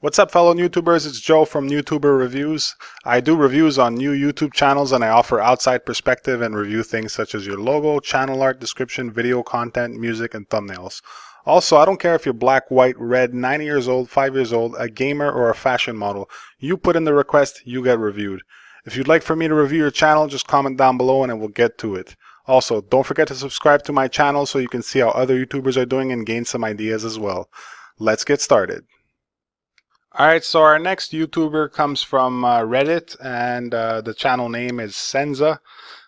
What's up, fellow NEWTUBERs? It's Joe from NEWTUBER Reviews. I do reviews on new YouTube channels and I offer outside perspective and review things such as your logo, channel art, description, video content, music, and thumbnails. Also, I don't care if you're black, white, red, 90 years old, 5 years old, a gamer, or a fashion model. You put in the request, you get reviewed. If you'd like for me to review your channel, just comment down below and we'll get to it. Also, don't forget to subscribe to my channel so you can see how other YouTubers are doing and gain some ideas as well. Let's get started. Alright, so our next YouTuber comes from Reddit, and the channel name is Senza.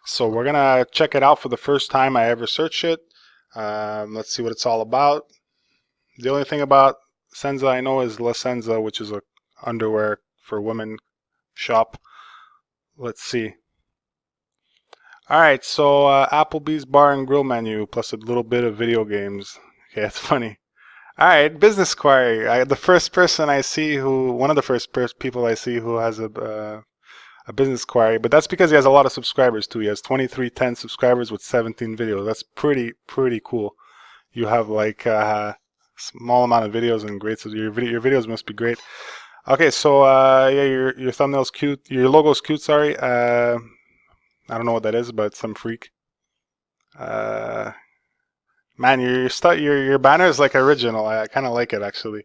So we're gonna check it out for the first time I ever search it. Let's see what it's all about. The only thing about Senza I know is La Senza, which is a underwear for women shop. Let's see. Alright, so Applebee's bar and grill menu plus a little bit of video games. Okay, that's funny. All right, business query. The first person I see one of the first people I see who has a business query, but that's because he has a lot of subscribers too. He has 2310 subscribers with 17 videos. That's pretty cool. You have like a small amount of videos and great. So your videos must be great. Okay, so yeah, your thumbnail's cute. Your logo's cute. Sorry, I don't know what that is, but some freak. Man, your banner is like original. I kind of like it actually.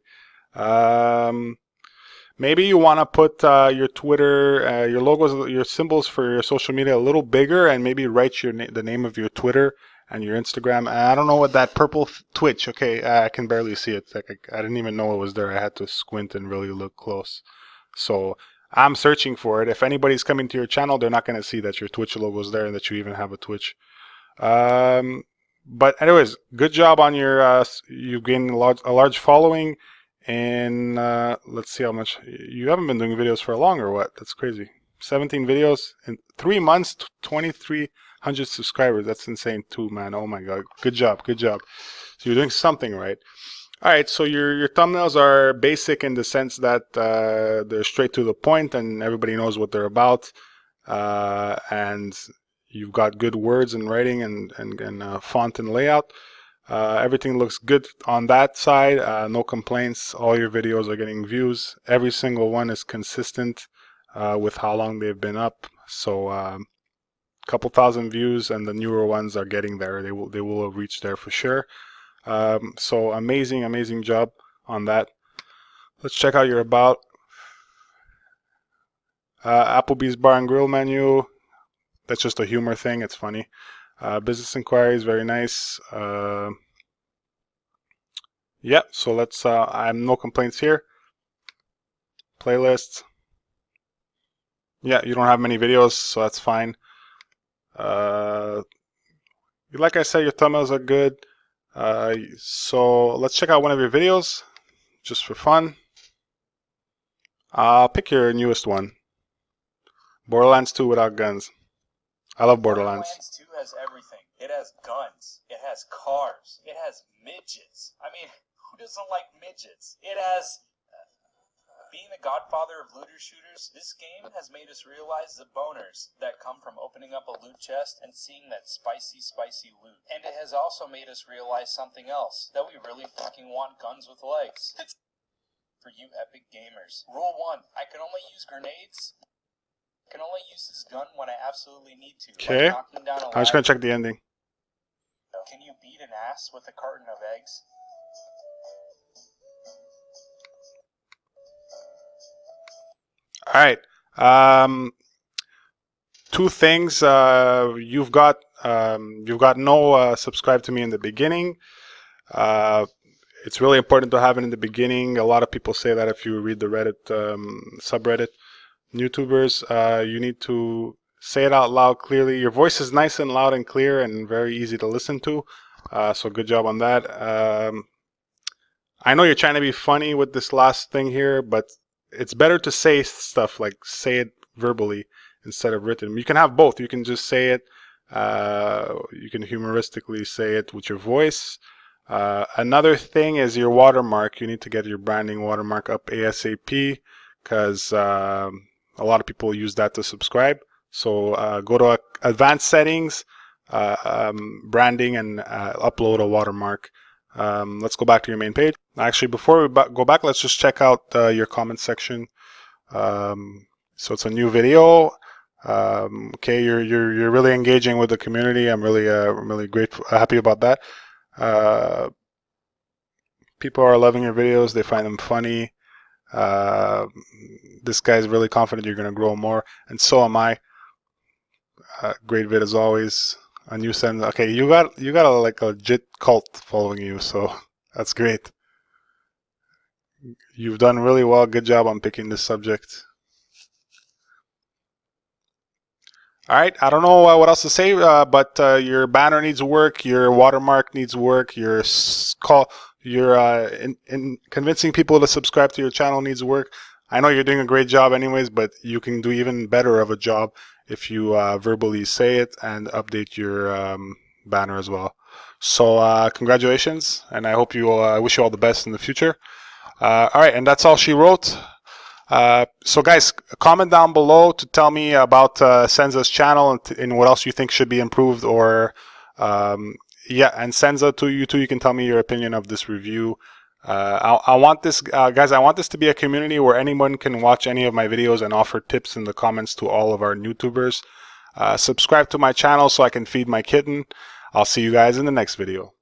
Maybe you want to put your Twitter, your logos, your symbols for your social media a little bigger, and maybe write the name of your Twitter and your Instagram. I don't know what that purple Twitch. Okay, I can barely see it. Like I didn't even know it was there. I had to squint and really look close. So I'm searching for it. If anybody's coming to your channel, they're not going to see that your Twitch logo is there and that you even have a Twitch. But anyways, good job on your. You've gained a large following, and let's see how much. You haven't been doing videos for long or what? That's crazy. 17 videos in 3 months, 2,300 subscribers. That's insane too, man. Oh my god, good job. So you're doing something right. All right, so your thumbnails are basic in the sense that they're straight to the point and everybody knows what they're about, and you've got good words and writing and font and layout. Everything looks good on that side. No complaints. All your videos are getting views. Every single one is consistent with how long they've been up. So couple thousand views, and the newer ones are getting there. They will reach there for sure. So amazing job on that. Let's check out your about. Applebee's bar and grill menu. That's just a humor thing. It's funny. Business inquiries, very nice. Yeah, so let's. I have no complaints here. Playlists. Yeah, you don't have many videos, so that's fine. Like I said, your thumbnails are good. So let's check out one of your videos, just for fun. Pick your newest one. Borderlands 2 without guns. I love Borderlands. Borderlands 2 has everything. It has guns. It has cars. It has midgets. I mean, who doesn't like midgets? It has... being the godfather of looter shooters, this game has made us realize the boners that come from opening up a loot chest and seeing that spicy loot. And it has also made us realize something else, that we really fucking want guns with legs. For you epic gamers. Rule 1, I can only use grenades. I can only use this gun when I absolutely need to. Okay. Like knocking down a I'm just gonna check the ending. Can you beat an ass with a carton of eggs? All right. Two things. You've got no subscribe to me in the beginning. It's really important to have it in the beginning. A lot of people say that if you read the Reddit subreddit, NEWTUBERs, you need to say it out loud clearly. Your voice is nice and loud and clear and very easy to listen to. So good job on that. I know you're trying to be funny with this last thing here, but it's better to say stuff like say it verbally instead of written. You can have both. You can just say it. You can humoristically say it with your voice. Another thing is your watermark. You need to get your branding watermark up ASAP because a lot of people use that to subscribe. So go to advanced settings, branding, and upload a watermark. Let's go back to your main page. Actually, before we go back, let's just check out your comment section. So it's a new video. Okay, you're really engaging with the community. I'm really grateful, happy about that. People are loving your videos. They find them funny. This guy's really confident you're going to grow more, and so am I. Great vid as always. A new Senza. Okay, you got like a legit cult following you, so that's great. You've done really well. Good job on picking this subject. All right, I don't know what else to say, but your banner needs work, your watermark needs work, your in convincing people to subscribe to your channel needs work. I know you're doing a great job anyways, but you can do even better of a job if you verbally say it and update your banner as well. So congratulations, and I hope I wish you all the best in the future. All right, and that's all she wrote. So guys, comment down below to tell me about Senza's channel and what else you think should be improved, or yeah, and Senza too, you can tell me your opinion of this review. I want this, guys, I want this to be a community where anyone can watch any of my videos and offer tips in the comments to all of our NEWTUBERs. Subscribe to my channel so I can feed my kitten. I'll see you guys in the next video.